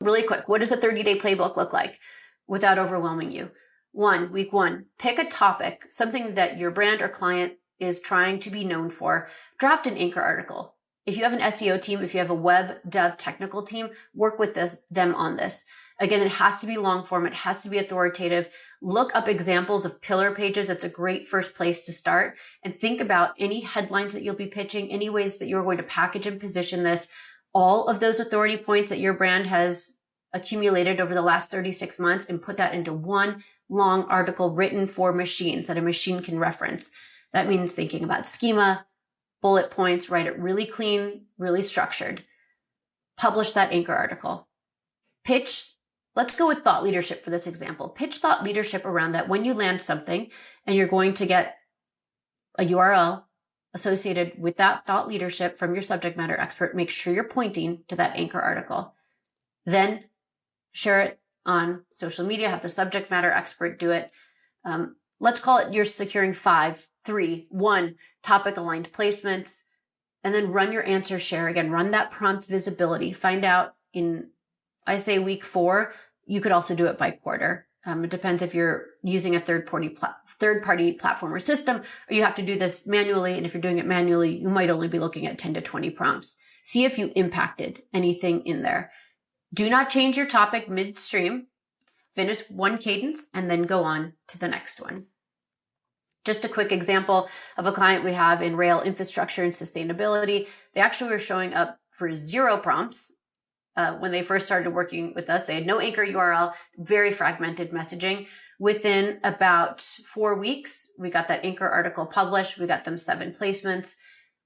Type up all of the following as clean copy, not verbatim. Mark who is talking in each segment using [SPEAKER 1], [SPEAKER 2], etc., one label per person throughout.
[SPEAKER 1] Really quick, what does a 30-day playbook look like without overwhelming you? Week one, pick a topic, something that your brand or client is trying to be known for. Draft an anchor article. If you have an SEO team, if you have a web dev technical team, work with them on this. Again, it has to be long form. It has to be authoritative. Look up examples of pillar pages. That's a great first place to start. And think about any headlines that you'll be pitching, any ways that you're going to package and position this. All of those authority points that your brand has accumulated over the last 36 months and put that into one long article written for machines that a machine can reference. That means thinking about schema, bullet points, write it really clean, really structured. Publish that anchor article. Pitch, let's go with thought leadership for this example. Pitch thought leadership around that when you land something and you're going to get a URL associated with that thought leadership from your subject matter expert, make sure you're pointing to that anchor article. Then share it on social media, have the subject matter expert do it. Let's call it you're securing 5, 3, 1 topic aligned placements, and then run your answer share. Again, run that prompt visibility. Find out I say week 4, you could also do it by quarter. It depends if you're using a third-party platform or system, or you have to do this manually. And if you're doing it manually, you might only be looking at 10 to 20 prompts. See if you impacted anything in there. Do not change your topic midstream. Finish one cadence and then go on to the next one. Just a quick example of a client we have in rail infrastructure and sustainability. They actually were showing up for 0 prompts. When they first started working with us, they had no anchor URL, very fragmented messaging. Within about 4 weeks, we got that anchor article published. We got them 7 placements.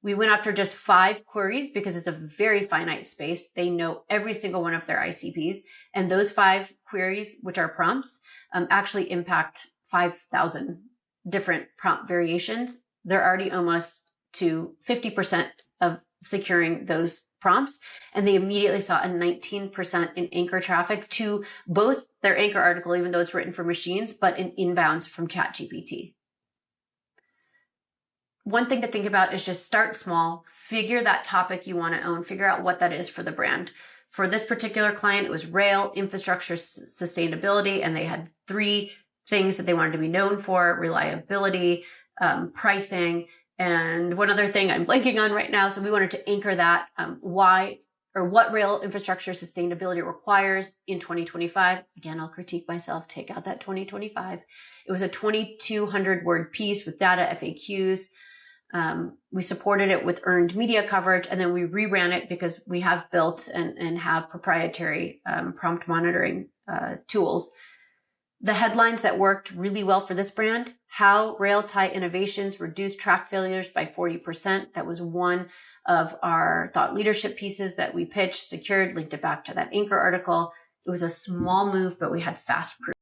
[SPEAKER 1] We went after just 5 queries because it's a very finite space. They know every single one of their ICPs. And those 5 queries, which are prompts, actually impact 5,000 different prompt variations. They're already almost to 50% of securing those prompts, and they immediately saw a 19% in anchor traffic to both their anchor article, even though it's written for machines, but in inbounds from ChatGPT. One thing to think about is just start small, figure that topic you want to own, figure out what that is for the brand. For this particular client, it was rail, infrastructure, sustainability, and they had 3 things that they wanted to be known for: reliability, pricing, and one other thing I'm blanking on right now. So we wanted to anchor that, what rail infrastructure sustainability requires in 2025. Again, I'll critique myself, take out that 2025. It was a 2,200 word piece with data FAQs. We supported it with earned media coverage, and then we reran it because we have built and have proprietary prompt monitoring tools. The headlines that worked really well for this brand: how rail tie innovations reduced track failures by 40%. That was one of our thought leadership pieces that we pitched, secured, linked it back to that anchor article. It was a small move, but we had fast proof.